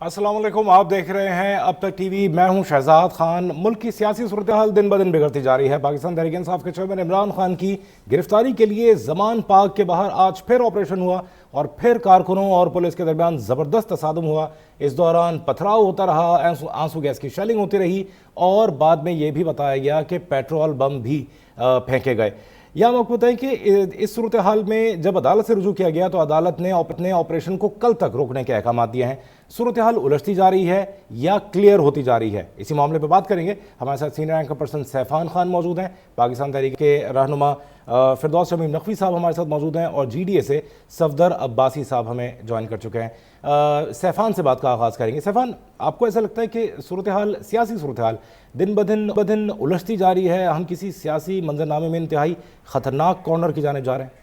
अस्सलाम वालेकुम, आप देख रहे हैं अब तक टीवी। मैं हूं शहजाद खान। मुल्क की सियासी सूरत हाल दिन ब दिन बिगड़ती जा रही है। पाकिस्तान तहरीक इंसाफ के चेयरमैन इमरान खान की गिरफ्तारी के लिए जमान पाक के बाहर आज फिर ऑपरेशन हुआ और फिर कारकुनों और पुलिस के दरमियान ज़बरदस्त तसादुम हुआ। इस दौरान पथराव होता रहा, आंसू गैस की शेलिंग होती रही और बाद में यह भी बताया गया कि पेट्रोल बम भी फेंके गए। यह हम आपको बताएं कि इस सूरत हाल में जब अदालत से रुजू किया गया तो अदालत ने अपने ऑपरेशन को कल तक रोकने के अहकाम दिए हैं। सूरत हाल उलझती जा रही है या क्लियर होती जा रही है, इसी मामले पर बात करेंगे। हमारे साथ सीनियर एंकर पर्सन सैफान खान मौजूद हैं, पाकिस्तान तहरीक के रहनुमा फिरदौस शमीम नकवी साहब हमारे साथ मौजूद हैं और GDA से सफदर अब्बासी साहब हमें ज्वाइन कर चुके हैं। सैफान से बात का आगाज़ करेंगे। सैफान, आपको ऐसा लगता है कि सूरत हाल, सियासी सूरत हाल दिन ब दिन उलझती जा रही है? हम किसी सियासी मंजरनामे में इंतहाई ख़तरनाक कॉर्नर की जानिब जा रहे हैं?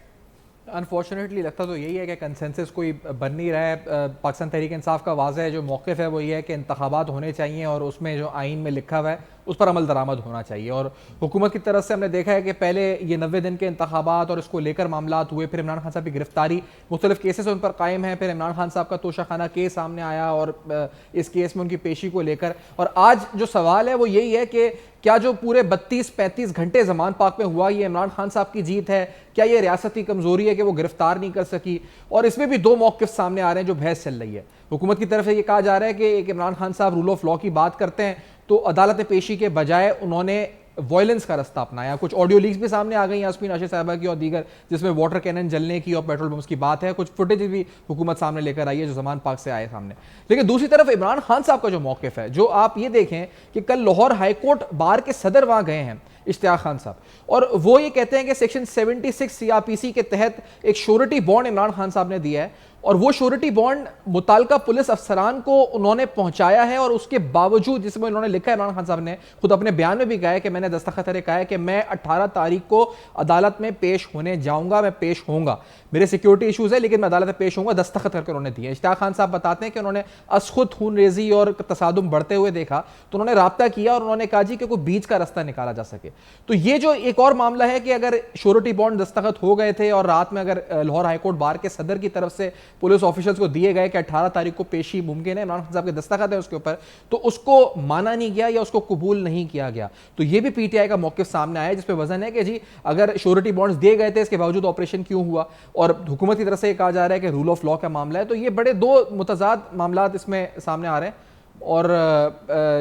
अनफॉर्चुनेटली लगता तो यही है कि कंसेंसस कोई बन नहीं रहा है। पाकिस्तान तहरीक इंसाफ का वाज़ह जो मौक़िफ़ है वो ये है कि इंतखाबात होने चाहिए और उसमें जो आइन में लिखा हुआ है उस पर अमल दरामद होना चाहिए। और हुकूमत की तरफ से हमने देखा है कि पहले ये 90 दिन के इंतखाबात और इसको लेकर मामलात हुए, फिर इमरान खान साहब की गिरफ्तारी, मुख्तलिफ केसेस उन पर कायम है, फिर इमरान खान साहब का तोशाखाना केस सामने आया और इस केस में उनकी पेशी को लेकर। और आज जो सवाल है वो यही है कि क्या जो पूरे 32-35 घंटे जमान पाक में हुआ ये इमरान खान साहब की जीत है? क्या ये रियासती कमजोरी है कि वो गिरफ्तार नहीं कर सकी? और इसमें भी दो मौक़िफ़ सामने आ रहे हैं जो बहस चल रही है। हुकूमत की तरफ से ये कहा जा रहा है कि एक इमरान खान साहब रूल ऑफ लॉ की बात करते हैं तो अदालत पेशी के बजाय उन्होंने वायलेंस का रास्ता अपनाया। कुछ ऑडियो लीक्स भी सामने आ गई यास्मीन आशिर साहबा की और दीगर, जिसमें वाटर कैनन जलने की और पेट्रोल बम्स की बात है। कुछ फुटेज भी हुकूमत सामने लेकर आई है जो जमान पाक से आए सामने। लेकिन दूसरी तरफ इमरान खान साहब का जो मौक़िफ़ है, जो आप ये देखें कि कल लाहौर हाईकोर्ट बार के सदर वहां गए हैं, इश्तियाक खान साहब, और वो ये कहते हैं कि सेक्शन 76 CRPC के तहत एक श्योरिटी बॉन्ड इमरान खान साहब ने दिया है और वो श्योरिटी बॉन्ड मुताल्लिका पुलिस अफसरान को उन्होंने पहुंचाया है। और उसके बावजूद, जिसमें उन्होंने लिखा है, इमरान खान साहब ने खुद अपने बयान में भी कहा है कि मैंने दस्तखत कहा है कि मैं 18 तारीख को अदालत में पेश होने जाऊंगा, मैं पेश होऊंगा, मेरे सिक्योरिटी इशूज है लेकिन मैं अदालत में पेश होऊंगा, दस्तखत करके उन्होंने दिए। इश्तियाक खान साहब बताते हैं कि उन्होंने असखुद खून रेजी और तसादुम बढ़ते हुए देखा तो उन्होंने राब्ता किया और उन्होंने कहा जी कि कोई बीच का रास्ता निकाला जा सके। तो ये जो एक और मामला है कि अगर श्योरिटी बॉन्ड दस्तखत हो गए थे और रात में अगर लाहौर हाईकोर्ट बार के सदर की तरफ से पुलिस ऑफिसर्स को दिए गए कि 18 तारीख को पेशी मुमकिन है, इमरान खान साहब के दस्तखत है उसके ऊपर, तो उसको माना नहीं गया या उसको कबूल नहीं किया गया। तो ये भी PTI का मौक़िफ़ सामने आया जिसपे वजन है कि जी अगर श्योरिटी बॉन्ड्स दिए गए थे इसके बावजूद ऑपरेशन क्यों हुआ। और हुकूमत की तरफ से कहा जा रहा है कि रूल ऑफ लॉ का मामला है। तो ये बड़े दो मुतज़ाद मामला इसमें सामने आ रहे हैं। और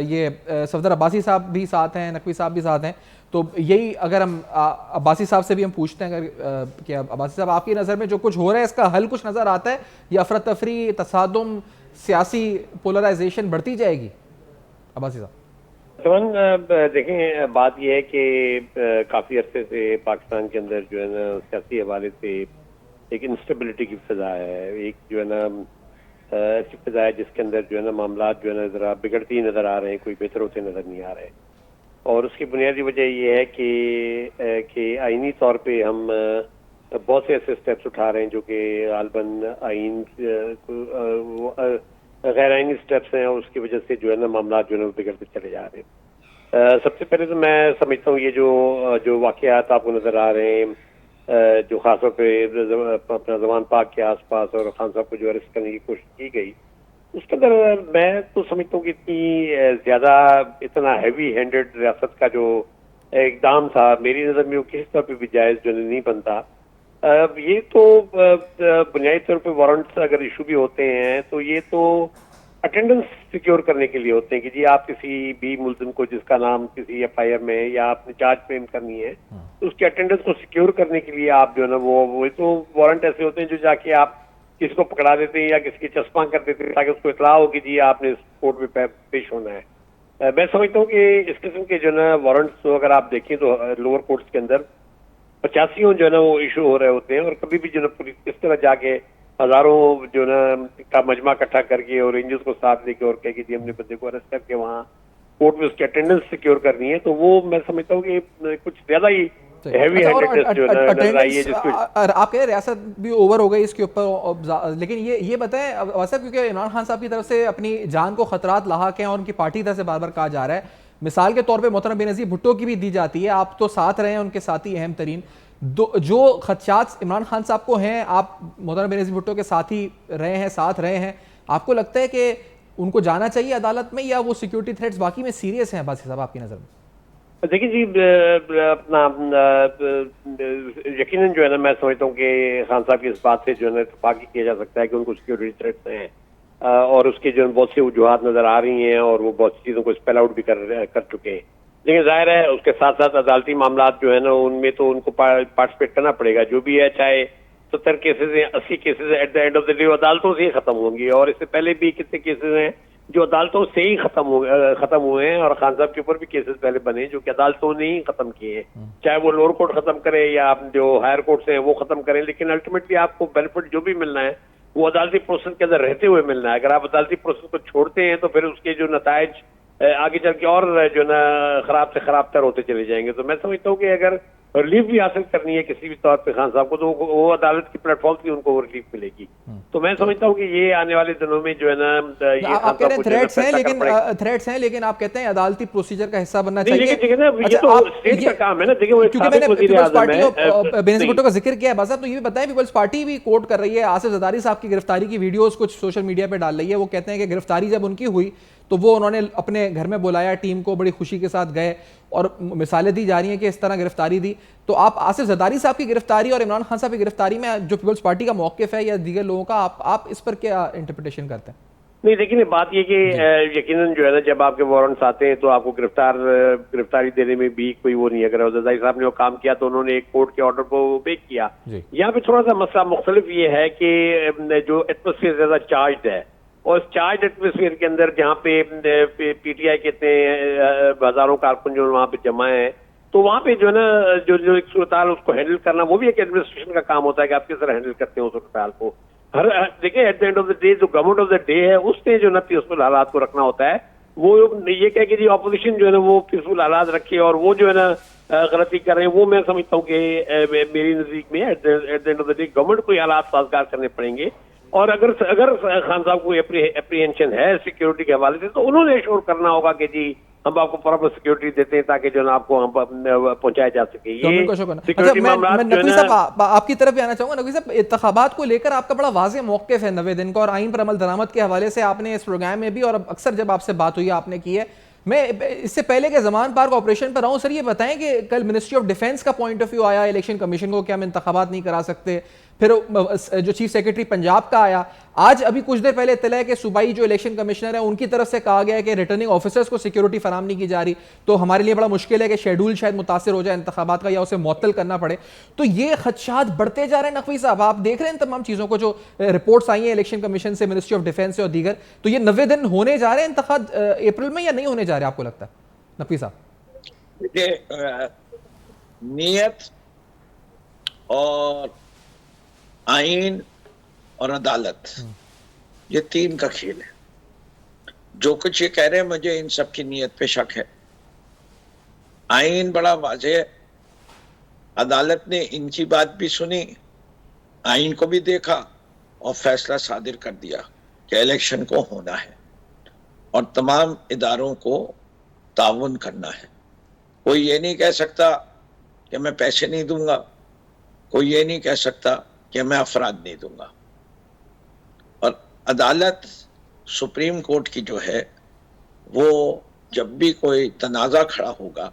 ये सफदर अब्बासी साहब भी साथ हैं, नकवी साहब भी साथ हैं। तो यही अगर हम अब्बासी साहब से भी हम पूछते हैं अगर कि अब्बासी साहब, आपकी नज़र में जो कुछ हो रहा है इसका हल कुछ नज़र आता है या अफरा तफरी, तसादुम, सियासी पोलराइजेशन बढ़ती जाएगी? अब्बासी साहब देखें, बात यह है कि काफ़ी अरसे से पाकिस्तान के अंदर जो है ना सियासी हवाले से एक इंस्टेबिलिटी की फिजा है, एक जो है ना ऐसी फिजा है जिसके अंदर जो है ना मामला जो है ना ज़रा बिगड़ती नज़र आ रहे हैं, कोई बेहतर होते नज़र नहीं आ रहे। और उसकी बुनियादी वजह यह है कि आइनी तौर पे हम बहुत से ऐसे स्टेप्स उठा रहे हैं जो कि गालबन आइन गैर आइनी स्टेप्स हैं और उसकी वजह से जो है ना मामला जो है ना बिगड़ते चले जा रहे हैं। सबसे पहले तो मैं समझता हूँ ये जो वाक़यात आपको नज़र आ रहे हैं, जो खासतौर पे अपना जमान पाक के आसपास और खान साहब को जो अरेस्ट करने की कोशिश की गई, उसके अंदर मैं तो समझता हूँ कि इतना हैवी हैंडेड रियासत का जो इकदाम था, मेरी नज़र में वो किसी तरह पे भी जायज़ जो नहीं बनता। ये तो बुनियादी तौर पे वारंट्स अगर इशू भी होते हैं तो ये तो अटेंडेंस सिक्योर करने के लिए होते हैं कि जी आप किसी भी मुल्जिम को जिसका नाम किसी FIR में या आपने चार्ज फ्रेम करनी है तो उसकी अटेंडेंस को सिक्योर करने के लिए आप जो है ना वो तो वारंट ऐसे होते हैं जो जाके आप किसी को पकड़ा देते हैं या किसी की चश्मा कर देते हैं ताकि उसको इतला हो कि जी आपने इस कोर्ट में पेश होना है। मैं समझता हूँ कि इस किस्म के जो है ना वारंट्स अगर आप देखें तो लोअर कोर्ट्स के अंदर 85 जो है ना वो इशू हो रहे होते हैं और कभी भी जो है पुलिस इस तरह जाके हजारों जो ना का मजमा इकट्ठा करके और रेंजर्स को साथ लेके और कह के जी हमने बंदे को अरेस्ट करके वहाँ कोर्ट में उसकी अटेंडेंस सिक्योर करनी है, तो वो मैं समझता हूँ कि कुछ ज्यादा ही हैवी हैंडेडनेस जो नजर आई है जिसको आप कह रहे रियासत भी ओवर हो गई इसके ऊपर। लेकिन ये बताएं वैसा, क्योंकि इमरान खान साहब की तरफ से अपनी जान को खतरात लाहक हैं और उनकी पार्टी तरफ से बार बार कहा जा रहा है, मिसाल के तौर पे मोहतरम बेनज़ीर भुट्टो की भी दी जाती है, आप तो साथ रहे हैं उनके साथी अहम तरीन जो खदशात इमरान खान साहब को हैं, आप मोहतरम बेनज़ीर भुट्टो के साथी रहे हैं, साथ रहे हैं, आपको लगता है कि उनको जाना चाहिए अदालत में, या वो सिक्योरिटी थ्रेट्स बाकी में सीरियस हैं अब्बासी साहब आपकी नज़र में? देखिए जी, अपना यकीनन जो है ना, मैं समझता हूँ कि खान साहब की इस बात से जो है ना इत्तेफाक ही किया जा सकता है कि उनको सिक्योरिटी थ्रेट्स हैं, और उसकी जो बहुत सी वजूहात नजर आ रही हैं और वो बहुत सी चीजों को स्पेल आउट भी कर चुके हैं। लेकिन जाहिर है उसके साथ साथ अदालती मामला जो है ना उनमें तो उनको पार्टिसिपेट करना पड़ेगा, जो भी है, चाहे 70 केसेज हैं, 80 केसेज हैं, at the end of the day अदालतों से ही खत्म होंगी। और इससे पहले भी कितने केसेज हैं जो अदालतों से ही खत्म हुए हैं, और खान साहब के ऊपर भी केसेस पहले बने जो कि अदालतों ने ही खत्म किए हैं, चाहे वो लोअर कोर्ट खत्म करे या जो हायर कोर्ट हैं वो खत्म करें, लेकिन अल्टीमेटली आपको बेनिफिट जो भी मिलना है वो अदालती प्रोसेस के अंदर रहते हुए मिलना है। अगर आप अदालती प्रोसेस को छोड़ते हैं तो फिर उसके जो नतायज आगे चल के और जो ना खराब से खराब तर होते चले जाएंगे। तो मैं समझता हूँ कि अगर रिलीफ भी हासिल करनी है किसी भी तौर पे खान साहब को, तो वो अदालत की प्लेटफॉर्म से उनको रिलीफ मिलेगी। तो मैं समझता हूँ कि ये आने वाले दिनों में जो है ना, ये आप कह रहे हैं थ्रेट्स हैं, लेकिन आप कहते हैं अदालती प्रोसीजर का हिस्सा बनना चाहिए। ये तो स्टेट का काम है ना। देखिए, वो क्योंकि मैंने पीपल्स पार्टी और बेनजीर भुट्टो का जिक्र किया है बस, तो ये भी बताएं, पीपल्स पार्टी भी कोर्ट कर रही है आसिफ जरदारी साहब की गिरफ्तारी की वीडियोस कुछ सोशल मीडिया पे डाल रही है। वो कहते हैं कि गिरफ्तारी जब उनकी हुई तो वो उन्होंने अपने घर में बुलाया टीम को, बड़ी खुशी के साथ गए, और मिसालें दी जा रही हैं कि इस तरह गिरफ्तारी दी। तो आप आसिफ जरदारी साहब की गिरफ्तारी और इमरान खान साहब की गिरफ्तारी में जो पीपल्स पार्टी का मौक़िफ़ है या दीगर लोगों का, आप इस पर क्या इंटरप्रिटेशन करते हैं? नहीं, देखिए, बात ये कि यकीनन जो है ना, जब आपके वारंट्स आते हैं तो आपको गिरफ्तारी देने में भी कोई वो नहीं है। अगर जरदारी साहब ने वो काम किया तो उन्होंने एक कोर्ट के ऑर्डर को बेक किया। यहाँ पे थोड़ा सा मसला मुख्तलिफ ये है कि जो एटमॉस्फेयर ज्यादा चार्ज है, और इस चार्ज एटमॉस्फेयर के अंदर जहाँ पे पीटीआई कहते हैं हजारों कारकुन जो वहाँ पे जमा है, तो वहाँ पे जो है ना जो एक सूरत उसको हैंडल करना वो भी एक एडमिनिस्ट्रेशन का काम होता है कि आप किस तरह हैंडल करते हैं उस सूरत को। देखिए, at the end of the day जो गवर्नमेंट ऑफ द डे है उसने जो ना पीसफुल हालात को रखना होता है। वो ये कह कि जी ऑपोजिशन जो है ना वो पीसफुल हालात रखे और वो जो है ना गलती कर रहे हैं, वो मैं समझता हूँ कि मेरी नजदीक में at the end of the day government को ये हालात साजगार करने पड़ेंगे। और अगर खान साहब को एप्रीहेंशन है सिक्योरिटी के हवाले से, तो उन्होंने एश्योर करना होगा कि जी हम आपको प्रॉपर सिक्योरिटी देते हैं ताकि जो ना आपको हम पहुंचाया जा सके। ये अच्छा, मैं नकवी साहब आपकी तरफ भी आना चाहूंगा। नकवी साहब, इंतखाबात को लेकर आपका बड़ा वाज़ेह मौक़िफ़ है 90 दिन का, और आइन पर अमल दरामद के हवाले से आपने इस प्रोग्राम में भी और अक्सर जब आपसे बात हुई आपने की है। मैं इससे पहले के जमान पार्क ऑपरेशन पर आऊँ, सर ये बताएं कि कल मिनिस्ट्री ऑफ डिफेंस का पॉइंट ऑफ व्यू आया इलेक्शन कमीशन को कि हम इंतखाबात नहीं करा सकते, फिर जो चीफ सेक्रेटरी पंजाब का आया, आज अभी कुछ देर पहले इत्तला है कि सूबाई जो इलेक्शन कमिश्नर है उनकी तरफ से कहा गया है कि रिटर्निंग ऑफिसर्स को सिक्योरिटी फराम नहीं की जा रही, तो हमारे लिए बड़ा मुश्किल है कि शेड्यूल शायद मुतासिर हो जाए इंतखाबात का या उसे मुअत्तल करना पड़े। तो ये खदशात बढ़ते जा रहे हैं। नकवी साहब, आप देख रहे हैं तमाम चीज़ों को, जो रिपोर्ट्स आई हैं इलेक्शन कमीशन से, मिनिस्ट्री ऑफ डिफेंस से और दीगर, तो ये 90 दिन होने जा रहे हैं इंतखाब अप्रैल में या नहीं होने जा रहे आपको लगता है नकवी साहब? देखिए, नियत और आइन और अदालत, ये तीन का खेल है। जो कुछ ये कह रहे हैं मुझे इन सब की नीयत पे शक है। आइन बड़ा वाज़ेह है, अदालत ने इनकी बात भी सुनी, आइन को भी देखा और फैसला सादिर कर दिया कि इलेक्शन को होना है और तमाम इदारों को ताउन करना है। कोई ये नहीं कह सकता कि मैं पैसे नहीं दूंगा, कोई ये नहीं कह सकता कि मैं अफराद नहीं दूंगा। और अदालत सुप्रीम कोर्ट की जो है वो जब भी कोई तनाज़ा खड़ा होगा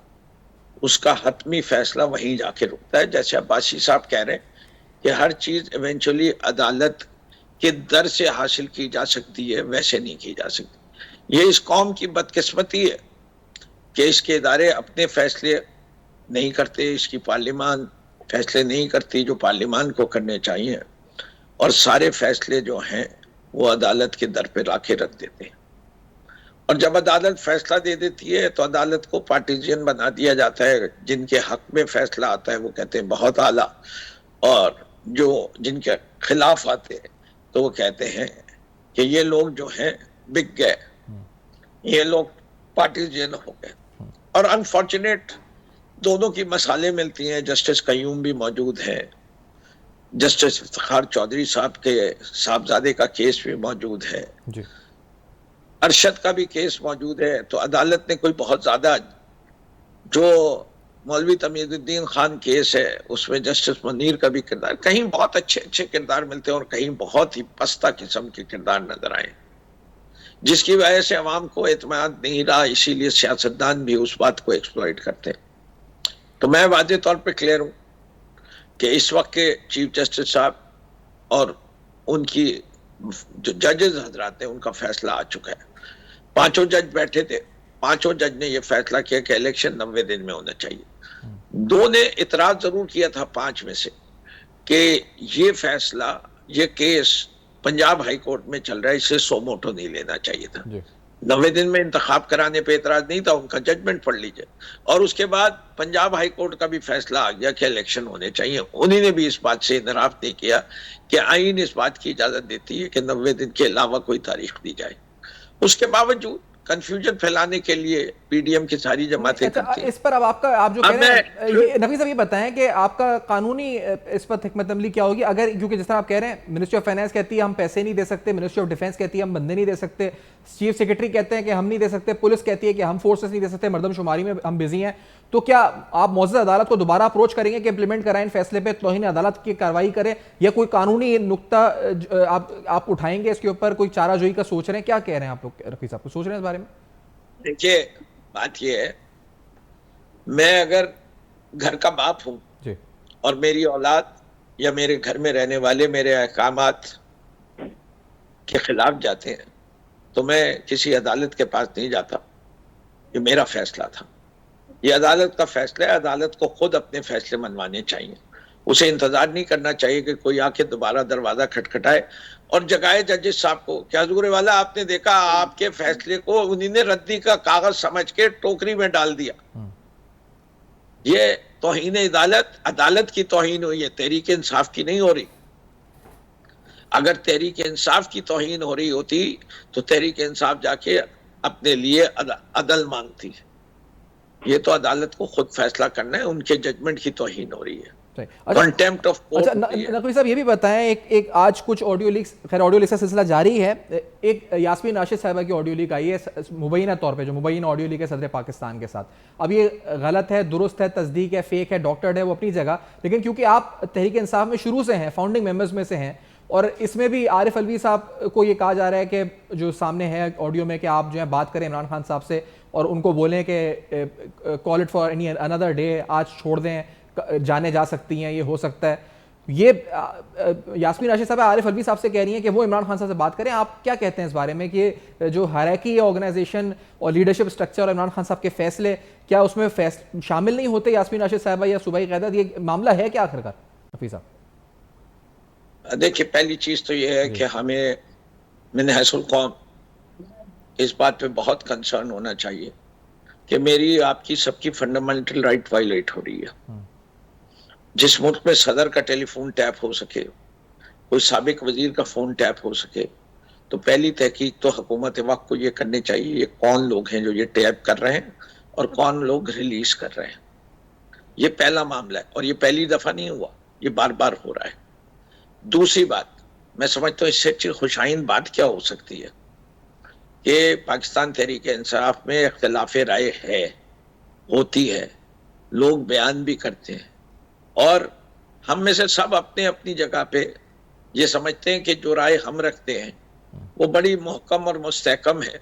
उसका हतमी फैसला वहीं जाके रुकता है। जैसे अब्बासी साहब कह रहे हैं कि हर चीज़ इवेंचुअली अदालत के दर से हासिल की जा सकती है, वैसे नहीं की जा सकती। ये इस कौम की बदकिस्मती है कि इसके इदारे अपने फैसले नहीं करते, इसकी पार्लियामान फैसले नहीं करती जो पार्लियामान को करने चाहिए, और सारे फैसले जो हैं वो अदालत के दर पे लाके रख देते हैं। और जब अदालत फैसला दे देती है तो अदालत को पार्टीजियन बना दिया जाता है। जिनके हक में फैसला आता है वो कहते हैं बहुत आला, और जो जिनके खिलाफ आते हैं तो वो कहते हैं कि ये लोग जो हैं बिक गए, ये लोग पार्टीजियन हो गए। और अनफॉर्चुनेट दोनों की मसाले मिलती हैं। जस्टिस कयूम भी मौजूद है, जस्टिस इफ्तिखार चौधरी साहब के साहबजादे का केस भी मौजूद है जी। अरशद का भी केस मौजूद है। तो अदालत ने कोई बहुत ज्यादा, जो मौलवी तमीजुद्दीन खान केस है उसमें जस्टिस मुनीर का भी किरदार, कहीं बहुत अच्छे अच्छे किरदार मिलते हैं और कहीं बहुत ही पस्ता किस्म के किरदार नजर आए। जिसकी वजह से अवाम को एतमाद नहीं रहा, इसीलिए सियासतदान भी उस बात को एक्सप्लॉइट करते हैं। तो मैं वादे तौर पे क्लियर हूं कि इस वक्त के चीफ जस्टिस साहब और उनकी जो जजेस हजरात हैं उनका फैसला आ चुका है। 5 जज बैठे थे, 5 जज ने यह फैसला किया कि इलेक्शन 90 दिन में होना चाहिए। 2 ने इतराज जरूर किया था 5 में से कि ये फैसला, ये केस पंजाब हाई कोर्ट में चल रहा है, इसे सो मोटो नहीं लेना चाहिए था। 90 दिन में इंतखाब कराने पे इतराज नहीं था, उनका जजमेंट पढ़ लीजिए। और उसके बाद पंजाब हाई कोर्ट का भी फैसला आ गया कि इलेक्शन होने चाहिए। उन्हीं ने भी इस बात से इनराफ नहीं किया कि आईन इस बात की इजाजत देती है कि 90 दिन के अलावा कोई तारीख दी जाए। उसके बावजूद कंफ्यूजन फैलाने के लिए पीडीएम की सारी जमातें करती हैं। इस पर अब आपका, आप जो कह रहे हैं, ये नकवी साहब ये बताएं कि आपका कानूनी इस पर हिकमत अमली क्या होगी अगर, क्योंकि जिस तरह आप कह रहे हैं मिनिस्ट्री ऑफ फाइनेंस कहती है हम पैसे नहीं दे सकते, मिनिस्ट्री ऑफ डिफेंस कहती है हम बंदे नहीं दे सकते, चीफ सेक्रेटरी कहते हैं कि हम नहीं दे सकते, पुलिस कहती है कि हम फोर्सेस नहीं दे सकते, मर्दमशुमारी में हम बिजी हैं, तो क्या आप मौजूदा अदालत को दोबारा अप्रोच करेंगे कि इंप्लीमेंट कराएं फैसले पे, तौहीन अदालत की कार्रवाई करें, या कोई कानूनी नुक्ता आप उठाएंगे इसके ऊपर, कोई चाराजोई का सोच रहे हैं? क्या कह रहे हैं आप लोग, रफी साहब, कुछ सोच रहे हैं इस बारे में? देखिए बात यह है, मैं अगर घर का बाप हूं जी, और मेरी औलाद या मेरे घर में रहने वाले मेरे अहकामात के खिलाफ जाते हैं तो मैं किसी अदालत के पास नहीं जाता। ये मेरा फैसला था, ये अदालत का फैसला है। अदालत को खुद अपने फैसले मनवाने चाहिए, उसे इंतजार नहीं करना चाहिए कि कोई आके दोबारा दरवाजा खटखटाए और जगाए जजेस साहब को। क्या हजूर वाला आपने देखा, आपके फैसले को उन्होंने रद्दी का कागज समझ के टोकरी में डाल दिया। ये तौहीन अदालत, अदालत की तौहीन हुई है, तहरीक इंसाफ की नहीं हो रही। अगर तहरीक इंसाफ की तौहीन हो रही होती तो तहरीक इंसाफ जाके अपने लिए अदल मांगती। ये तो अदालत को खुद फैसला करना है, उनके जजमेंट की तौहीन हो रही है, कंटेम्प्ट ऑफ कोर्ट। अच्छा नकवी साहब ये भी बताएं, एक आज कुछ ऑडियो लीक्स, खैर ऑडियो लीक्स का सिलसिला जारी है, एक यास्मीन राशिद साहिबा की ऑडियो लीक आई है मुबैना तौर पे, जो मुबैना ऑडियो लीक है सदर पाकिस्तान के साथ। अब ये गलत है, दुरुस्त है, तस्दीक है, फेक है, डॉक्टर्ड है, वो अपनी जगह, लेकिन क्योंकि आप तहरीक इंसाफ में शुरू से हैं, फाउंडिंग मेंबर्स में से हैं, और इसमें भी आरिफ अलवी साहब को ये कहा जा रहा है कि जो सामने है ऑडियो में कि आप जो है बात करें इमरान खान साहब से और उनको बोलें कि call it for any another day, आज छोड़ दें, जाने जा सकती हैं, ये हो सकता है। ये यास्मीन राशिद साहब आरिफ अलवी साहब से कह रही हैं कि वो इमरान खान साहब से बात करें। आप क्या कहते हैं इस बारे में कि जो हायरार्की है ऑर्गेनाइजेशन और लीडरशिप स्ट्रक्चर और इमरान खान साहब के फैसले, क्या उसमें शामिल नहीं होते यास्मीन राशिद साहबा या सूबाई क़यादत? ये मामला है क्या आखिरकार रफी साहब? देखिए पहली चीज तो यह है कि हमें मिनहसुल कौम इस बात पे बहुत कंसर्न होना चाहिए कि मेरी आपकी सबकी फंडामेंटल राइट वायलेट हो रही है। जिस मुल्क में सदर का टेलीफोन टैप हो सके, कोई साबिक वजीर का फोन टैप हो सके, तो पहली तहकीक तो हुकूमत वक्त को ये करनी चाहिए ये कौन लोग हैं जो ये टैप कर रहे हैं और कौन लोग रिलीज कर रहे हैं। ये पहला मामला है और ये पहली दफा नहीं हुआ, ये बार बार हो रहा है। दूसरी बात, मैं समझता हूँ इससे अच्छी खुशाइन बात क्या हो सकती है कि पाकिस्तान तहरीक इंसाफ में इख्तिलाफ राय है, होती है, लोग बयान भी करते हैं और हम में से सब अपने अपनी जगह पे ये समझते हैं कि जो राय हम रखते हैं वो बड़ी मुहकम और मुस्तहकम है।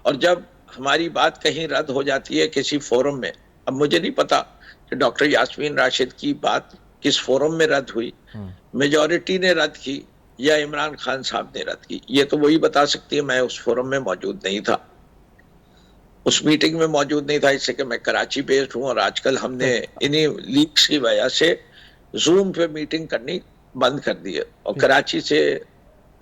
और जब हमारी बात कहीं रद्द हो जाती है किसी फोरम में, अब मुझे नहीं पता कि डॉक्टर यास्मीन राशिद की बात किस फोरम में रद्द हुई, मेजॉरिटी ने रद्द की या इमरान खान साहब ने रद्द की, ये तो वही बता सकती है। मैं उस फोरम में मौजूद नहीं था, उस मीटिंग में मौजूद नहीं था, इससे कि मैं कराची बेस्ड हूँ और आजकल हमने इन्हीं लीक्स की वजह से जूम पे मीटिंग करनी बंद कर दी है और कराची से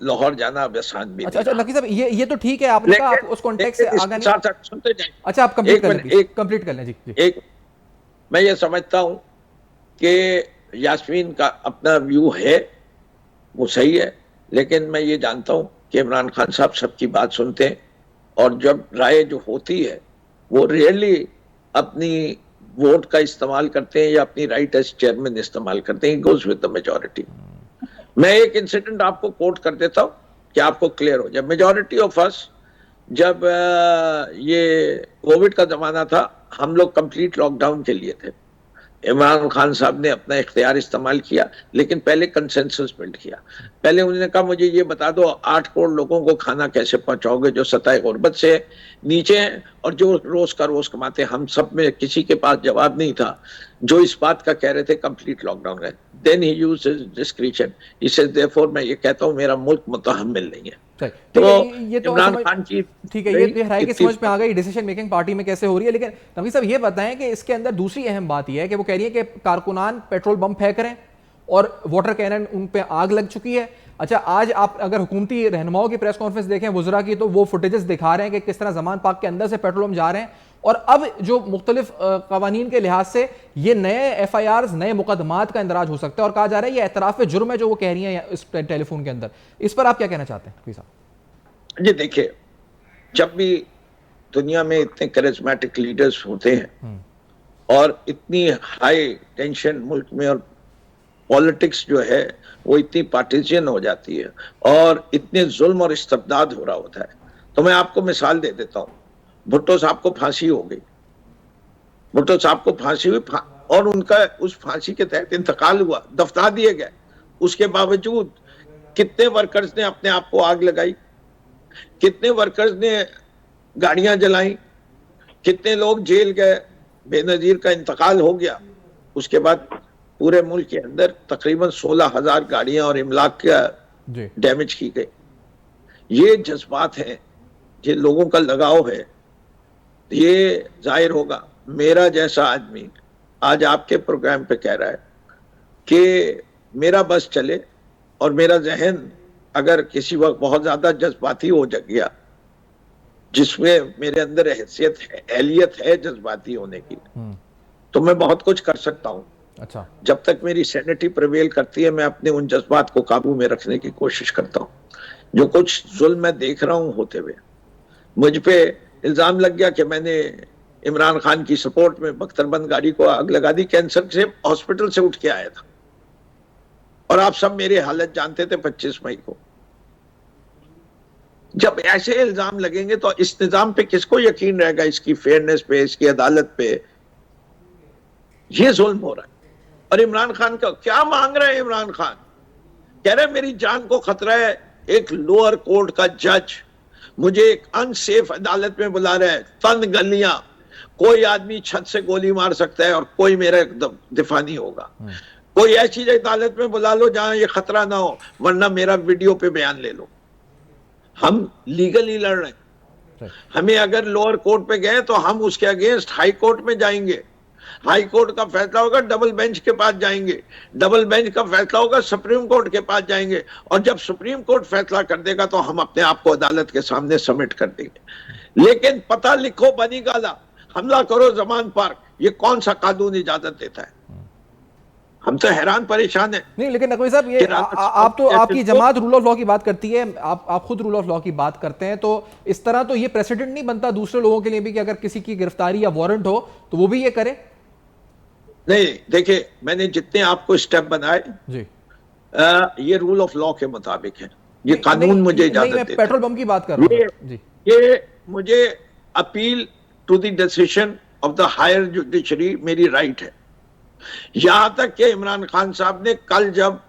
लाहौर जाना अब आसान भी। अच्छा नकी साहब ये तो ठीक है, आपने कहा आप उस कॉन्टेक्स्ट से आगे नहीं सुनते जाएं। अच्छा आप कंप्लीट कर लें जी। एक मैं ये समझता हूँ कि यास्मीन का अपना व्यू है, वो सही है, लेकिन मैं ये जानता हूँ कि इमरान खान साहब सबकी बात सुनते हैं और जब राय जो होती है वो रियली अपनी वोट का इस्तेमाल करते हैं या अपनी राइट एज चेयरमैन इस्तेमाल करते हैं, गोज विद द मेजॉरिटी। मैं एक इंसिडेंट आपको कोट कर देता हूँ कि आपको क्लियर हो जाए। मेजॉरिटी ऑफ अस, जब ये कोविड का जमाना था, हम लोग कंप्लीट लॉकडाउन के लिए थे, इमरान खान साहब ने अपना इख्तियार इस्तेमाल किया, लेकिन पहले कंसेंसस बिल्ड किया। पहले उन्होंने कहा मुझे ये बता दो 8 करोड़ लोगों को खाना कैसे पहुंचाओगे जो सतह गुर्बत से नीचे हैं और जो रोज का रोज कमाते हैं। हम सब में किसी के पास जवाब नहीं था जो इस बात का कह रहे थे कंप्लीट लॉकडाउन है। Then he used his discretion, he said therefore मैं ये कहता हूं मेरा मुल्क मुतहम्मिल नहीं है। तो ये तो इमरान खान की ठीक है, ये हराई की समझ में आ गई डिसीजन मेकिंग पार्टी में कैसे हो रही है। लेकिन नकवी साहब ये बताएं कि इसके अंदर दूसरी अहम बात यह है कि वो कह रही है कि कारकुनान पेट्रोल बम फेंक रहे हैं और वाटर कैनन उन पे आग लग चुकी है। अच्छा, आज आप अगर हुकूमती रहनुमाओं की प्रेस कॉन्फ्रेंस देखें वुज़रा की, तो वो फुटेजेस दिखा रहे हैं कि किस तरह जमान पाक के अंदर से पेट्रोल बम जा रहे हैं। और अब जो मुख्तलिफ कवानीन के लिहाज से ये नए FIRs, नए मुकदमात का इंदराज हो सकता है और कहा जा रहा है ये एतराफ़ जुर्म है जो वो कह रही हैं इस टेलीफोन के अंदर। इस पर आप क्या कहना चाहते हैं साहब? जी देखिए, जब भी दुनिया में इतने करिश्मेटिक लीडर्स होते हैं और इतनी हाई टेंशन मुल्क में और पॉलिटिक्स जो है वो इतनी पार्टीजियन हो जाती है और इतने जुल्म और इस्तबदाद हो रहा होता है, तो मैं आपको मिसाल दे देता हूँ। भुट्टो साहब को फांसी हो गई, भुट्टो साहब को फांसी हुई और उनका उस फांसी के तहत इंतकाल हुआ, दफना दिए गए। उसके बावजूद कितने वर्कर्स ने अपने आप को आग लगाई, कितने वर्कर्स ने गाड़ियां जलाई, कितने लोग जेल गए, बेनजीर का इंतकाल हो गया। उसके बाद पूरे मुल्क के अंदर तकरीबन 16,000 गाड़ियां और इमलाक का डैमेज की गई। ये जज्बात हैं, ये लोगों का लगाव है, ये जाहिर होगा। मेरा जैसा आदमी आज आपके प्रोग्राम पे कह रहा है कि मेरा बस चले और मेरा जहन अगर किसी वक्त बहुत ज्यादा जज्बाती हो गया, जिसमें मेरे अंदर हैसियत है, एहलियत है जज्बाती होने की, तो मैं बहुत कुछ कर सकता हूँ। अच्छा, जब तक मेरी सैनिटी प्रिवेल करती है मैं अपने उन जज्बात को काबू में रखने की कोशिश करता हूँ। जो कुछ जुल्म मैं देख रहा हूँ होते हुए, मुझ पे इल्जाम लग गया कि मैंने इमरान खान की सपोर्ट में बख्तरबंद गाड़ी को आग लगा दी, कैंसर से हॉस्पिटल से उठ के आया था और आप सब मेरी हालत जानते थे 25 मई को। जब ऐसे इल्जाम लगेंगे तो इस निजाम पे किसको यकीन रहेगा, इसकी फेयरनेस पे, इसकी अदालत पे? ये जुल्म हो रहा है। और इमरान खान का क्या मांग रहे हैं? इमरान खान कह रहे हैं मेरी जान को खतरा है। एक लोअर कोर्ट का जज मुझे एक अनसेफ अदालत में बुला रहा है, तंग गलियां, कोई आदमी छत से गोली मार सकता है और कोई मेरा दिफा नहीं होगा। कोई ऐसी अदालत में बुला लो जहां ये खतरा ना हो, वरना मेरा वीडियो पे बयान ले लो। हम लीगली लड़ रहे हैं। हमें अगर लोअर कोर्ट पे गए तो हम उसके अगेंस्ट हाई कोर्ट में जाएंगे, हाई कोर्ट का फैसला होगा, डबल बेंच के पास जाएंगे, डबल बेंच का फैसला होगा, सुप्रीम कोर्ट के पास जाएंगे, और जब सुप्रीम कोर्ट फैसला कर देगा तो हम अपने आप को अदालत के सामने सबमिट कर देंगे। लेकिन पता लिखो बनी गाला, हमला करो जमान पार्क, ये कौन सा कानून इजाजत देता है? हम तो हैरान परेशान है। नहीं, लेकिन नकवी साहब ये आप तो आपकी जमात रूल ऑफ लॉ की बात करती है, आप खुद रूल ऑफ लॉ की बात करते हैं, तो इस तरह तो ये प्रेसिडेंट नहीं बनता दूसरे लोगों के लिए भी कि अगर किसी की गिरफ्तारी या वारंट हो तो वो भी ये करे? नहीं, देखिए मैंने जितने आपको स्टेप बनाए जी, ये रूल ऑफ लॉ के मुताबिक है, ये कानून मुझे इजाजत देता है। पेट्रोल बम की बात कर रहा हूं जी। ये मुझे appeal to the decision of the higher judiciary मेरी राइट है। यहां तक कि इमरान खान साहब ने कल जब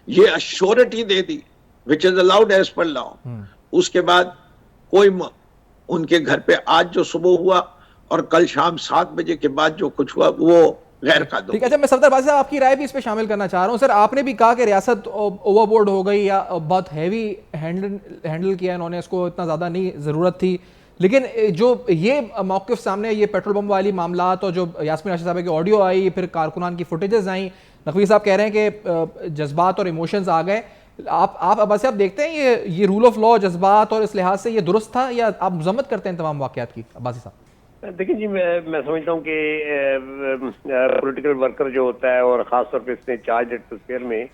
ये अश्योरिटी दे दी which is allowed as per law, उसके बाद कोई उनके घर पे आज जो सुबह हुआ और कल शाम 7 बजे के बाद जो कुछ हुआ वो गैर कानूनी। ठीक है, अच्छा मैं सफदर बाजी साहब आपकी राय भी इस पे शामिल करना चाह रहा हूं। सर, आपने भी कहा कि रियासत ओवरबोर्ड हो गई या बहुत हैवी हैंडल किया इन्होंने, इसको इतना ज़्यादा नहीं ज़रूरत थी। लेकिन जो ये मौक़िफ़ सामने, ये पेट्रोल बम वाली मामलात और जो यास्मीन आशिक़ साहब की ऑडियो आई, फिर कारकुनान की फुटेजेस आई, नकवी साहब कह रहे हैं कि जज्बात और इमोशंस आ गए। आप अब्बासी साहब देखते हैं ये रूल ऑफ लॉ, जज्बात और इस लिहाज से ये दुरुस्त था, या आप मजम्मत करते हैं तमाम वाक़यात की? अब्बासी साहब देखिए जी, मैं समझता हूँ कि पॉलिटिकल वर्कर जो होता है और खासतौर पर इसने चार्ज एटमॉस्फेयर में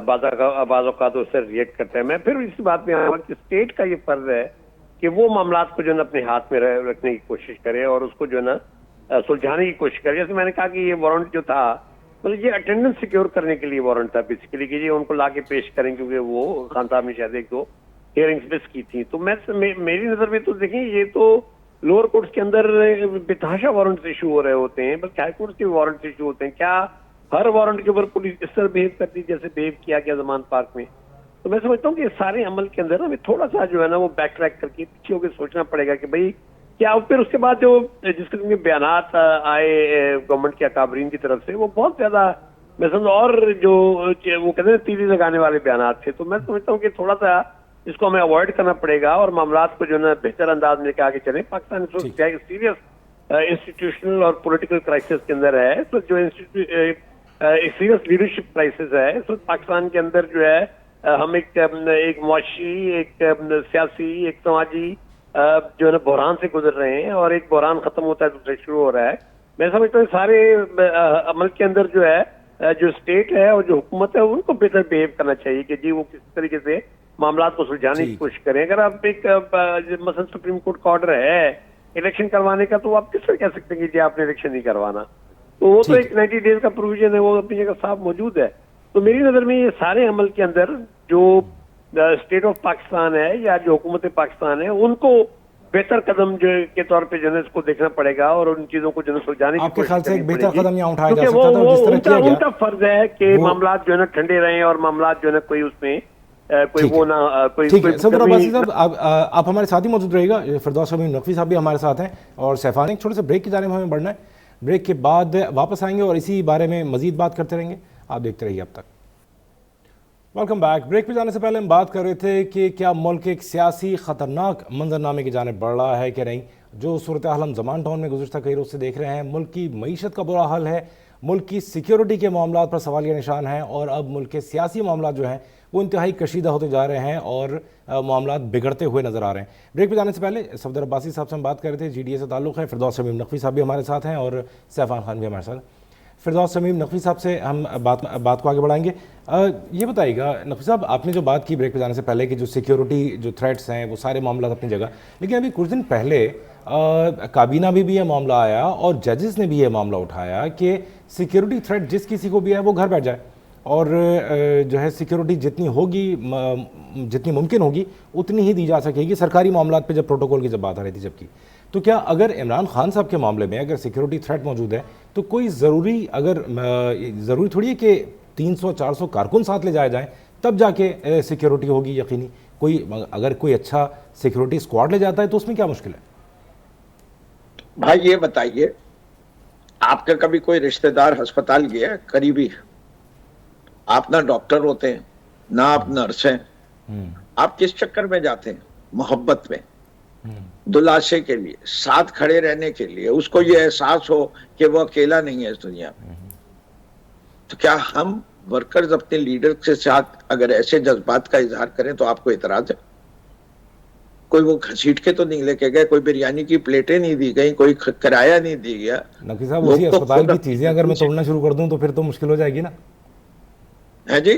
बाज़ औक़ात उससे रिएक्ट करता है। मैं फिर इस बात में आऊँगा कि स्टेट का ये फर्ज है कि वो मामलात को जो है ना अपने हाथ में रखने की कोशिश करे और उसको जो है ना सुलझाने की कोशिश करे। जैसे मैंने कहा कि ये वारंट जो था, मतलब ये अटेंडेंस सिक्योर करने के लिए वारंट था बेसिकली, कि ये उनको लाके पेश करें, क्योंकि वो खान साहब ने शायद 1-2 हियरिंग्स मिस की थी। तो मेरी नजर में तो देखिए ये तो लोअर कोर्ट्स के अंदर बेतहाशा वारंट इशू हो रहे होते हैं, बल्कि हाई कोर्ट के वारंट इशू होते हैं। क्या हर वारंट के ऊपर पुलिस इस तरह बिहेव करती है जैसे बिहेव किया गया जमान पार्क में? तो मैं समझता हूँ कि सारे अमल के अंदर हमें थोड़ा सा जो है ना वो बैक ट्रैक करके पीछे होकर सोचना पड़ेगा कि भाई क्या। फिर उसके बाद जो जिस किस्म के बयानात आए गवर्नमेंट के अकाबरीन की तरफ से, वो बहुत ज्यादा मैं समझ, और जो वो कहते हैं तीली लगाने वाले बयानात थे। तो मैं समझता हूँ कि थोड़ा सा इसको हमें अवॉइड करना पड़ेगा और मामलात को जो है ना बेहतर अंदाज में लेकर आगे चले। पाकिस्तान इस वक्त क्या सीरियस इंस्टीट्यूशनल और पॉलिटिकल क्राइसिस के अंदर है। तो जो एक सीरियस लीडरशिप क्राइसिस है इस वक्त पाकिस्तान के अंदर जो है। हम एक मुआशी, एक सियासी, एक समाजी जो है ना बहरान से गुजर रहे हैं, और एक बहरान खत्म होता है दूसरा शुरू हो रहा है। मैं समझता हूँ सारे अमल के अंदर जो है जो स्टेट है और जो हुकूमत है उनको बेहतर बिहेव करना चाहिए कि जी वो किस तरीके से मामलात को सुलझाने की कोशिश करें। अगर आप एक मसलन सुप्रीम कोर्ट का ऑर्डर है इलेक्शन करवाने का, तो आप किस तरह कह सकते हैं कि जी आपने इलेक्शन नहीं करवाना? तो वो तो एक 90 डेज का प्रोविजन है, वो अपनी जगह साफ मौजूद है। तो मेरी नजर में ये सारे अमल के अंदर जो स्टेट ऑफ पाकिस्तान है या जो हुकूमत पाकिस्तान है, उनको बेहतर कदम जो के तौर पे जो है इसको देखना पड़ेगा और उन चीजों को जो है सुलझाने की आपके कोशिश ख्याल से करनी एक बेहतर पड़ेगी। कदम यहाँ उठाया जा क्योंकि सकता था जिस तरह किया गया। उनका फर्ज है कि मामलात जो है ना ठंडे रहें और मामलात जो है ना कोई उसमें कोई वो ना कोई ठीक है। सफदर अब्बासी कमी- साहब आप हमारे साथ ही मौजूद रहेगा। फिरदौस शमीम नकवी साहब भी हमारे साथ हैं और सैफान। एक छोटे से ब्रेक की जाने में हमें बढ़ना है। ब्रेक के बाद वापस आएंगे और इसी बारे में मजीद बात करते रहेंगे। आप देखते रहिए अब तक। Welcome back. ब्रेक पे जाने से पहले हम बात कर रहे थे कि क्या मुल्क एक सियासी ख़तरनाक मंजरनामे की जानिब बढ़ रहा है कि नहीं। जो सूरत हाल हम ज़मान टाउन में गुज़श्ता कई रोज़ से देख रहे हैं, मुल्क की मईशत का बुरा हाल है, मुल्क की सिक्योरिटी के मामलों पर सवालिया निशान हैं, और अब मुल्क के सियासी मामला जो हैं वो इंतहाई कशीदा होते जा रहे हैं और मामला बिगड़ते हुए नज़र आ रहे हैं। ब्रेक पे जाने से पहले सफदर अब्बासी साहब से हम बात कर रहे थे, GDA से ताल्लुक़ है। फिरदौस शमीम नकवी साहब भी हमारे साथ हैं और सैफान खान भी हमारे साथ। फिरदौस शमीम नकवी साहब से हम बात को आगे बढ़ाएंगे। ये बताइएगा नकवी साहब, आपने जो बात की ब्रेक पे जाने से पहले कि जो सिक्योरिटी जो थ्रेट्स हैं वो सारे मामला अपनी जगह, लेकिन अभी कुछ दिन पहले काबीना में भी यह मामला आया और जजेस ने भी ये मामला उठाया कि सिक्योरिटी थ्रेट जिस किसी को भी है वो घर बैठ जाए, और जो है सिक्योरिटी जितनी होगी जितनी मुमकिन होगी उतनी ही दी जा सकेगी सरकारी मामलात पे जब प्रोटोकॉल की जब बात आ रही थी। जबकि तो क्या अगर इमरान खान साहब के मामले में अगर सिक्योरिटी थ्रेट मौजूद है तो कोई ज़रूरी थोड़ी है कि 300-400 कारकुन साथ ले जाए जाएँ तब जाके सिक्योरिटी होगी यकीनी? अगर कोई अच्छा सिक्योरिटी स्क्वाड ले जाता है तो उसमें क्या मुश्किल है? भाई ये बताइए, आपका कभी कोई रिश्तेदार अस्पताल गया है? करीबी आप ना डॉक्टर होते हैं ना आप नर्स हैं, आप किस चक्कर में जाते हैं? मोहब्बत में, दुलासे के लिए, साथ खड़े रहने के लिए, उसको ये एहसास हो कि वो अकेला नहीं है इस दुनिया में। तो क्या हम वर्कर्स अपने लीडर के साथ अगर ऐसे जज्बात का इजहार करें तो आपको एतराज है? कोई वो घसीट के तो नहीं लेके गए, कोई बिरयानी की प्लेटें नहीं दी गई, कोई किराया नहीं दी गया। नकी साहब, उसी अस्पताल की चीजें अगर मैं तोड़ना शुरू कर दूं तो फिर तो मुश्किल हो जाएगी ना। है जी,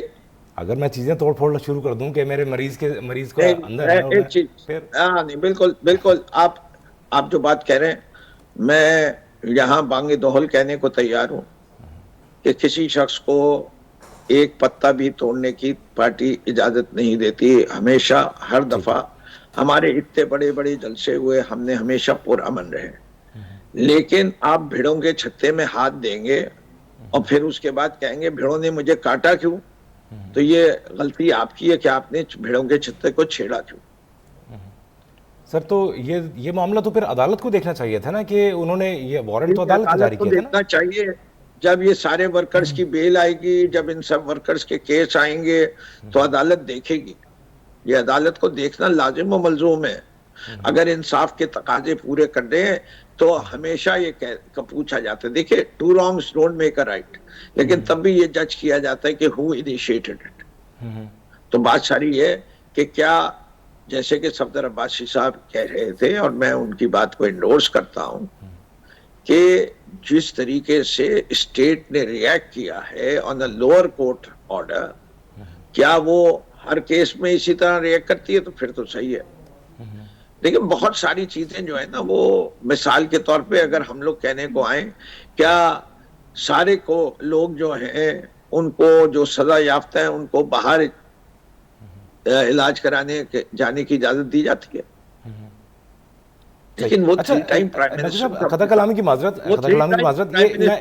अगर मैं चीजें तोड़ फोड़ना शुरू कर दूं कि मेरे मरीज को अंदर है एक चीज फिर नहीं, बिल्कुल बिल्कुल आप जो बात कह रहे हैं, मैं यहाँ बांगे दोहल कहने को तैयार हूँ कि किसी शख्स को एक पत्ता भी तोड़ने की पार्टी इजाजत नहीं देती। हमेशा हर दफा हमारे इतने बड़े बड़े जलसे हुए, हमने हमेशा पुरअमन रहे। लेकिन आप भेड़ों के छत्ते में हाथ देंगे और फिर उसके बाद कहेंगे भेड़ों ने मुझे काटा क्यों, तो ये गलती आपकी है कि आपने भेड़ों के छत्ते को छेड़ा क्यों। सर, तो ये मामला तो फिर अदालत को देखना चाहिए था ना कि उन्होंने ये वारंट तो अदालत जारी किया था ना। देखना चाहिए, जब ये सारे वर्कर्स की बेल आएगी, जब इन सब वर्कर्स के केस आएंगे तो अदालत देखेगी। ये अदालत को देखना लाजिम व मलजूम है। अगर इंसाफ के तकाजे पूरे कर दें तो हमेशा ये पूछा जाता है, देखिए two wrongs don't make a right, लेकिन तब भी ये जज किया जाता है कि हु इनिशिएटेड इट। तो बात सारी है कि क्या, जैसे कि सफदर अब्बासी साहब कह रहे थे और मैं उनकी बात को इंडोर्स करता हूं कि जिस तरीके से स्टेट ने रिएक्ट किया है on the lower court order, क्या वो हर केस में इसी तरह रिएक्ट करती है? तो फिर तो सही है। लेकिन बहुत सारी चीजें जो है ना, वो मिसाल के तौर पे अगर हम लोग कहने को आए, क्या सारे को लोग जो हैं उनको जो सजा याफ्ता है उनको बाहर इलाज कराने के जाने की इजाजत दी जाती है? लेकिन वो अच्छा, 3 टाइम प्राइम नकवी मिनिस्टर साहब, खता कलामी की माजरत,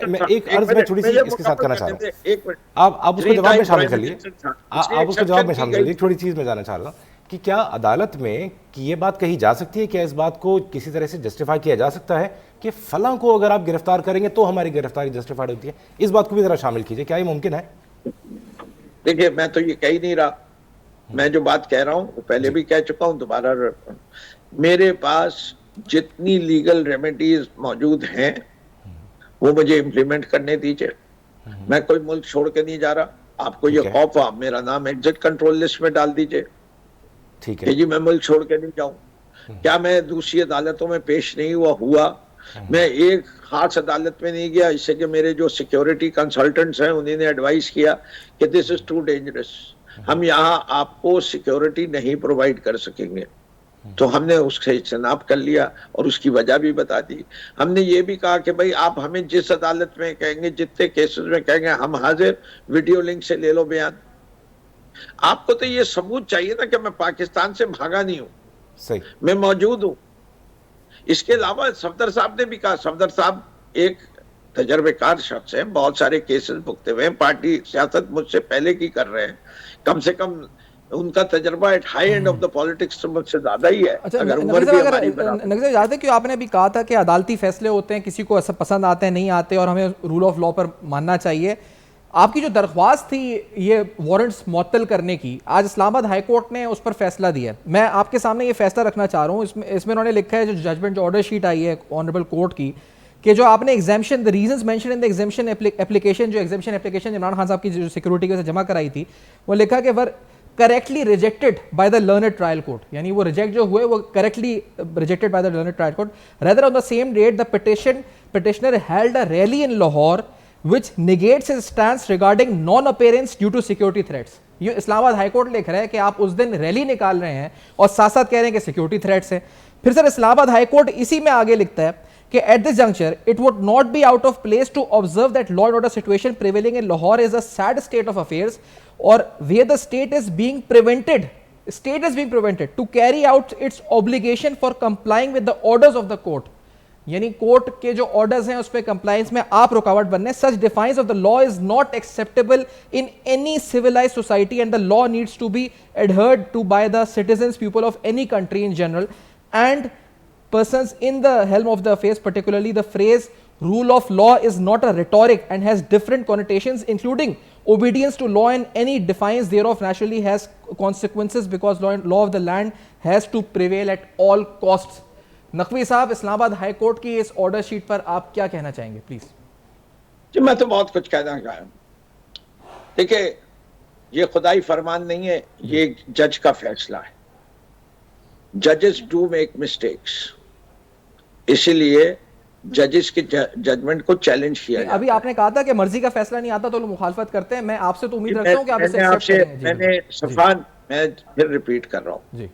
मैं एक अर्ज में छोटी सी इसके साथ करना चाह रहा हूँ, आप उसको जवाब में शामिल कर लिए, आप उसको जवाब में शामिल कर लिए। एक छोटी चीज़ मैं जानना चाह रहा हूँ कि क्या अदालत में कि ये बात कही जा सकती है, क्या इस बात को किसी तरह से जस्टिफाई किया जा सकता है कि फलां को अगर आप गिरफ्तार करेंगे तो हमारी गिरफ्तारी जस्टिफाइड होती है? इस बात को भी जरा शामिल कीजिए, क्या ये मुमकिन है? देखिए, मैं तो ये कह ही नहीं रहा, मैं जो बात कह रहा हूँ वो पहले भी कह चुका हूँ, दोबारा मेरे पास जितनी लीगल रेमेडीज मौजूद हैं वो मुझे इम्प्लीमेंट करने दीजिए। मैं कोई मुल्क छोड़ के नहीं जा रहा, आपको ये खौफ है मेरा नाम एग्जिट कंट्रोल लिस्ट में डाल दीजिए, ठीक है जी मैं मुल्क छोड़ के नहीं जाऊं। क्या मैं दूसरी अदालतों में पेश नहीं हुआ? मैं एक खास अदालत में नहीं गया, इससे कि मेरे जो सिक्योरिटी कंसल्टेंट्स हैं उन्होंने एडवाइस किया कि दिस इज टू डेंजरस, हम यहाँ आपको सिक्योरिटी नहीं प्रोवाइड कर सकेंगे। तो हमने उससे इज्तनाब कर लिया और उसकी वजह भी बता दी। हमने ये भी कहा कि भाई आप हमें जिस अदालत में कहेंगे, जितने केसेस में कहेंगे, हम हाजिर, वीडियो लिंक से ले लो बयान। आपको तो ये सबूत चाहिए ना कि मैं पाकिस्तान से भागा नहीं हूं, सही, मैं मौजूद हूं। इसके अलावा सफदर साहब ने भी कहा, सफदर साहब एक तजर्बेकार शख्स हैं, बहुत सारे केसेस भुगते हुए हैं, पार्टी सियासत मुझसे पहले की कर रहे हैं, कम से कम उनका तजर्बा at high end of the politics तो मुझसे ज्यादा ही है। अच्छा, अगर उम्र भी हमारी नगज़र याद है कि आपने अभी कहा था कि अदालती फैसले होते हैं, किसी को पसंद आते हैं नहीं आते और हमें रूल ऑफ लॉ पर मानना चाहिए। आपकी जो दरख्वास्त थी ये वारंट्स मुअत्तल करने की, आज इस्लामाबाद हाई कोर्ट ने उस पर फैसला दिया है। मैं आपके सामने ये फैसला रखना चाह रहा हूँ। इसमें उन्होंने लिखा है, जो जजमेंट, जो ऑर्डर शीट आई है ऑनरेबल कोर्ट की, कि जो आपने exemption, the reasons mention in the exemption application, जो एग्जाम्शन एप्लीकेशन इमरान खान साहब की जो सिक्योरिटी के जमा कराई थी, वो लिखा कि were correctly rejected by the learned trial court, यानी वो रिजेक्ट जो हुए वो correctly rejected by the learned trial court. Rather on the same date the petitioner held a rally in Lahore which negates his stance regarding non-appearance due to security threats। ये Islamabad high court लिख रहा है कि आप उस दिन rally निकाल रहे हैं और साथ साथ कह रहे हैं कि सिक्योरिटी थ्रेट्स है। फिर सर इस्लामाबाद हाई कोर्ट इसी में आगे लिखता है कि at this juncture it would not be out of place to observe that law and order situation prevailing in Lahore is a sad state of affairs और where the state is being prevented to carry out its obligation for complying with the orders of the court. यानी court के जो orders हैं उस पे compliance में आप रुकावट बन रहे हैं। Such defiance of the law is not acceptable in any civilised society and the law needs to be adhered to by the citizens people of any country in general and persons in the helm of the affairs, particularly the phrase rule of law is not a rhetoric and has different connotations including obedience to law and any defiance thereof naturally has consequences because law of the land has to prevail at all costs। Naqvi साहब, Islamabad high court की इस order sheet पर आप क्या कहना चाहेंगे please? जी मैं तो बहुत कुछ कहना चाहूँ। देखिए, ये खुदाई फरमान नहीं है, ये जज का फैसला है। जजेस डू मेक मिस्टेक्स, इसीलिए जजेस के जजमेंट को चैलेंज किया जाता है। अभी आपने कहा था कि मर्जी का फैसला नहीं आता तो लोग मुखालफत करते हैं। मैं आपसे तो उम्मीद रखता हूं कि आप इसे एक्सेप्ट करेंगे। मैंने सफान, मैं फिर रिपीट कर रहा हूं जी,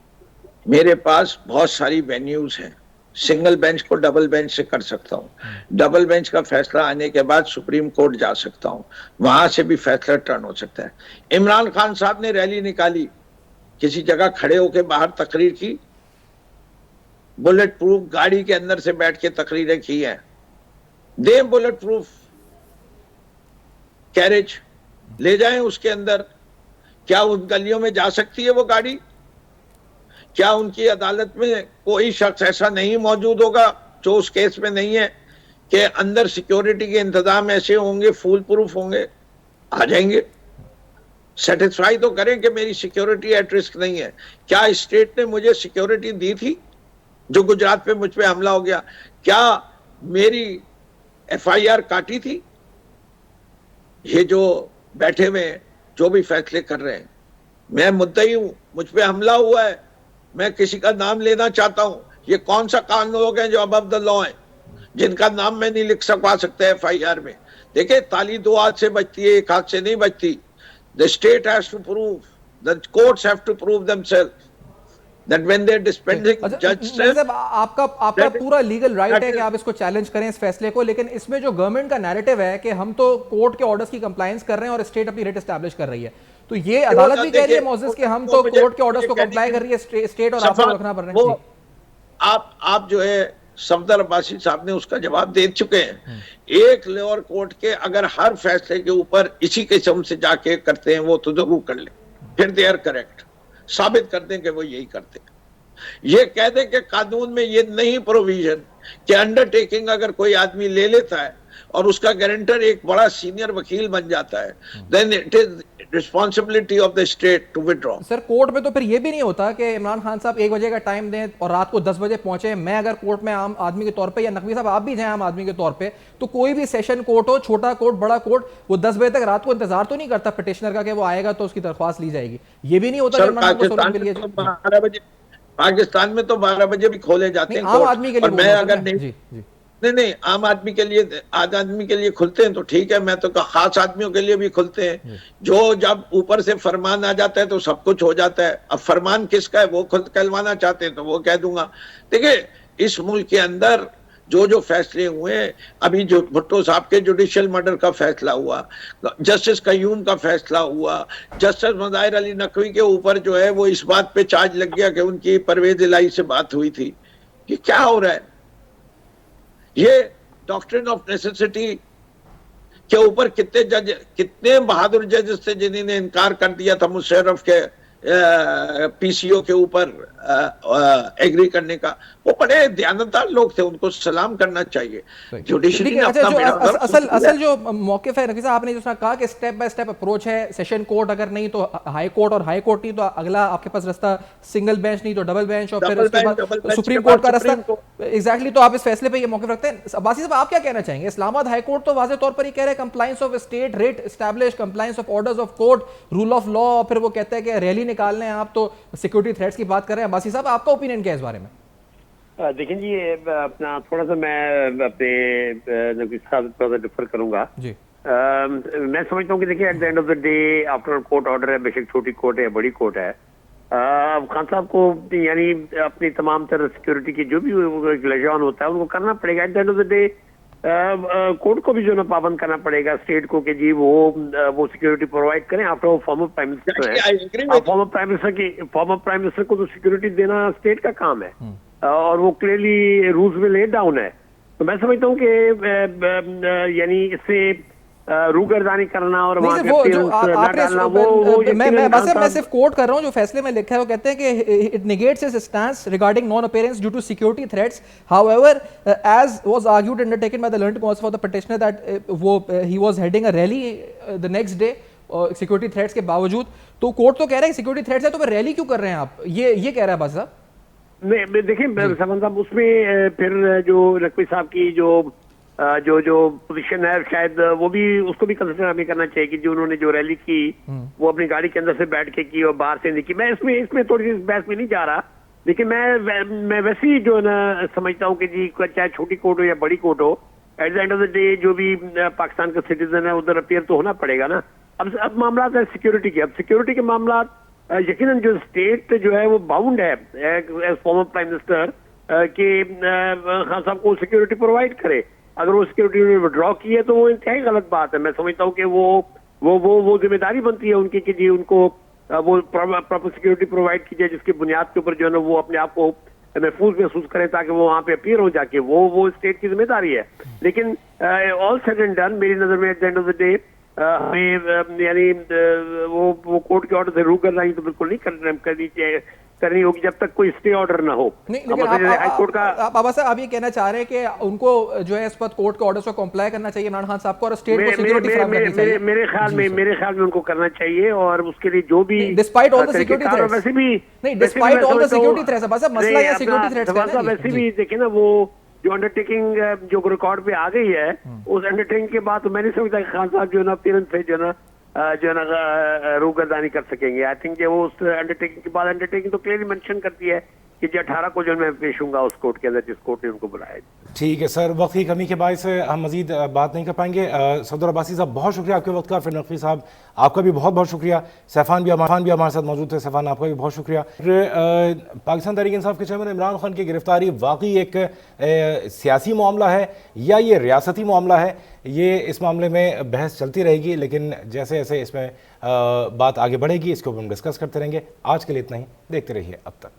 मेरे पास बहुत सारी वेन्यूज हैं। सिंगल बेंच को डबल बेंच से कर सकता हूं, डबल बेंच का फैसला आने के बाद सुप्रीम कोर्ट जा सकता हूं, वहां से भी फैसला टर्न हो सकता है। इमरान खान साहब ने रैली निकाली, किसी जगह खड़े होकर बाहर तकरीर की, बुलेट प्रूफ गाड़ी के अंदर से बैठ के तकरीरें की हैं। दे बुलेट प्रूफ कैरेज ले जाएं उसके अंदर। क्या उन गलियों में जा सकती है वो गाड़ी? क्या उनकी अदालत में कोई शख्स ऐसा नहीं मौजूद होगा जो उस केस में नहीं है कि अंदर सिक्योरिटी के इंतजाम ऐसे होंगे, फुल प्रूफ होंगे? आ जाएंगे, सेटिस्फाई तो करें कि मेरी सिक्योरिटी एट रिस्क नहीं है। क्या स्टेट ने मुझे सिक्योरिटी दी थी जो गुजरात पे मुझ पे हमला हो गया? क्या मेरी FIR काटी थी? ये जो बैठे हुए जो भी फैसले कर रहे हैं, मैं मुद्दई हूं, मुझ पे हमला हुआ है, मैं किसी का नाम लेना चाहता हूं। ये कौन सा कानून लोग हैं जो अबव द लॉ हैं, जिनका नाम मैं नहीं लिख सकता FIR में? देखिए, ताली दो हाथ से बजती है, एक हाथ से नहीं बजती। The state has to prove, the courts have to prove themselves that when they're dispensing judge आपका पूरा लीगल राइट है कि आप इसको चैलेंज करें इस फैसले को, लेकिन इसमें जो गवर्नमेंट का नैरेटिव है कि हम तो कोर्ट के ऑर्डर्स की कंप्लायंस कर रहे हैं और स्टेट अपनी रेट एस्टैब्लिश कर रही है, तो ये अदालत भी कह रही है मोजेस कि हम तो कोर्ट के ऑर्डर्स को कंप्लाई कर रही है स्टेट और आपको रखना पड़ रहा है। आप जो है सफदर अब्बासी साहब ने उसका जवाब दे चुके हैं। एक लोअर कोर्ट के अगर हर फैसले के ऊपर इसी किस्म से जाके करते हैं वो तो जरूर कर ले, फिर दे आर करेक्ट, साबित कर दें कि वो यही करते हैं। ये कह दें कि कानून में ये नहीं प्रोविजन कि अंडरटेकिंग अगर कोई आदमी ले लेता है और उसका गारंटर एक बड़ा सीनियर वकील बन जाता है, then it is responsibility of the state to withdraw. Sir court में तो फिर ये भी नहीं होता कि इमरान खान साहब 1 बजे का टाइम दें और रात को 10 बजे पहुंचे। मैं अगर कोर्ट में आम आदमी के तौर पे, या नकवी साहब आप भी जाएं आम आदमी के तौर पे, तो कोई भी सेशन कोर्ट हो, छोटा कोर्ट बड़ा कोर्ट, वो 10 बजे तक रात को इंतजार तो नहीं करता पिटिशनर का कि वो आएगा तो उसकी दरख्वास्त ली जाएगी। ये भी नहीं होता पाकिस्तान में तो 12 बजे भी खोले जाते हैं आम आदमी के लिए। मैं अगर नहीं आम आदमी के लिए खुलते हैं तो ठीक है, मैं तो खास आदमियों के लिए भी खुलते हैं। जो जब ऊपर से फरमान आ जाता है तो सब कुछ हो जाता है। अब फरमान किसका है वो खुद कहलवाना चाहते हैं तो वो कह दूंगा। देखिए इस मुल्क के अंदर जो फैसले हुए, अभी जो भुट्टो साहब के जुडिशियल मर्डर का फैसला हुआ, जस्टिस कयूम का फैसला हुआ, जस्टिस मुज़ाहिर अली नकवी के ऊपर जो है वो इस बात पे चार्ज लग गया कि उनकी परवेज इलाही से बात हुई थी। ये क्या हो रहा है? ये डॉक्ट्रिन ऑफ नेसेसिटी के ऊपर कितने बहादुर जजेस थे जिन्होंने इनकार कर दिया था मुशर्रफ के पीसीओ के ऊपर एग्री करने का। वो बड़े दयानतदार लोग थे, उनको सलाम करना चाहिए। जुडिशरी ने अपना असल जो मौक़िफ़ है नक़वी साहब, आपने जिस तरह कहा कि स्टेप बाय स्टेप अप्रोच है, सेशन कोर्ट अगर नहीं तो हाई कोर्ट, और हाई कोर्ट नहीं तो अगला आपके पास रास्ता सिंगल बेंच नहीं तो डबल बेंच, और फिर उसके बाद सुप्रीम कोर्ट का रास्ता। एग्जैक्टली, तो आप इस फैसले पे ये मौक़िफ़ रखते हैं। अब्बासी साहब आप क्या कहना चाहेंगे? इस्लामाबाद हाई कोर्ट तो वाज़ेह तौर पर ही कह रहे हैं compliance of state writ establish, compliance of orders of court, rule of law, और फिर वो कहते हैं कि रैली निकालने हैं आप तो सिक्योरिटी थ्रेट्स की बात कर रहे हैं। अब्बासी साहब आपका ओपिनियन क्या है इस बारे में? देखिए जी, अपना थोड़ा सा मैं अपने नकवी साहब थोड़ा सा डिफर करूंगा जी। मैं समझता हूँ कि देखिए at the end of the day after court order है, बेशक छोटी कोर्ट है बड़ी कोर्ट है, अब खान साहब को यानी अपनी तमाम तरह सिक्योरिटी की जो भी रेगुलेशन होता है उनको करना पड़ेगा। At the end of the day court को भी जो ना पाबंद करना पड़ेगा स्टेट को कि जी वो सिक्योरिटी प्रोवाइड करें। आफ्टर वो फॉर्मर प्राइम मिनिस्टर है, फॉर्मर प्राइम मिनिस्टर को तो सिक्योरिटी देना स्टेट का काम है और वो क्लियरली रूल्स में लेड डाउन है। तो मैं समझता हूँ कि यानी इससे रूगर्दानी करना और वहाँ मैं सिर्फ कोट कर रहा हूँ जो फैसले में लिखा है। वो कहते हैं कि it negates his stance regarding non appearance due to security threats, however as was argued undertaken by the learned counsel for the petitioner that he was heading a rally the next day security threats के बावजूद। तो court तो कह रहा है security threats है तो फिर रैली क्यों कर रहे हैं आप? ये कह रहा है बस साहब। नहीं देखिए साहब, उसमें फिर जो नकवी साहब की जो पोजीशन है शायद वो भी उसको भी कंसिडर हमें करना चाहिए कि जो उन्होंने जो रैली की वो अपनी गाड़ी के अंदर से बैठ के की और बाहर से नहीं की। मैं इसमें थोड़ी सी बहस में नहीं जा रहा, लेकिन मैं वैसे ही जो ना समझता हूँ कि जी चाहे छोटी कोर्ट हो या बड़ी कोर्ट हो, at the end of the day जो भी पाकिस्तान का सिटीजन है उधर अपियर तो होना पड़ेगा ना। अब मामला है सिक्योरिटी के। अब सिक्योरिटी के मामला यकीनन जो स्टेट जो है वो बाउंड है एज फॉर्मर प्राइम मिनिस्टर कि खान साहब को सिक्योरिटी प्रोवाइड करे। अगर वो सिक्योरिटी ने विड्रॉ की है तो वो इंतहाई गलत बात है। मैं समझता हूँ कि वो जिम्मेदारी बनती है उनकी कि जी उनको वो प्रॉपर सिक्योरिटी प्रोवाइड कीजिए जिसकी बुनियाद के ऊपर जो है ना वो अपने आप को महफूज महसूस करें ताकि वो वहाँ पे अपीयर हो जाके वो स्टेट की जिम्मेदारी है। लेकिन ऑल सेड एंड डन मेरी नजर में at the end of the day हमें यानी वो कोर्ट के ऑर्डर से रूगर्दानी तो बिल्कुल नहीं करनी होगी जब तक कोई स्टे ऑर्डर ना हो। नहीं, लेकिन आप ये कहना चाह रहे हैं कि उनको जो है इस पर कोर्ट के ऑर्डर्स को कंप्लाई करना चाहिए इमरान खान साहब को और स्टेट को सिक्योरिटी फराहम करनी चाहिए। मेरे ख्याल में उनको करना चाहिए और उसके लिए जो भी despite all the security threats, वैसे भी नहीं despite all the security threats, बस मसला ये सिक्योरिटी थ्रेट्स का है। वैसे भी देखिए ना वो जो अंडरटेकिंग जो रिकॉर्ड पे आ गई है उस अंडरटेकिंग के बाद तो मैं नहीं समझता खान साहब जो है ना अपीयरेंस से जो है ना रूगर्दानी कर सकेंगे। आई थिंक वो उस अंडरटेकिंग के बाद अंडरटेकिंग तो क्लियरली मेंशन करती है कि जो 18 को जो मैं पेश हूंगा उस कोर्ट के अंदर जिस कोर्ट ने उनको बुलाया। ठीक है सर, वक्त की कमी के बायस हम मजीद बात नहीं कर पाएंगे। सफदर अब्बासी साहब बहुत शुक्रिया आपके वक्त का। फिर नकवी साहब आपका भी बहुत बहुत शुक्रिया। सैफान भी हमारे साथ मौजूद थे। सैफान आपका भी बहुत शुक्रिया। पाकिस्तान तहरीक इंसाफ के चेयरमैन इमरान खान की गिरफ्तारी वाकई एक सियासी मामला है या ये रियासती मामला है, ये इस मामले में बहस चलती रहेगी, लेकिन जैसे जैसे इसमें बात आगे बढ़ेगी इसको हम डिस्कस करते रहेंगे। आज के लिए इतना ही, देखते रहिए अब तक।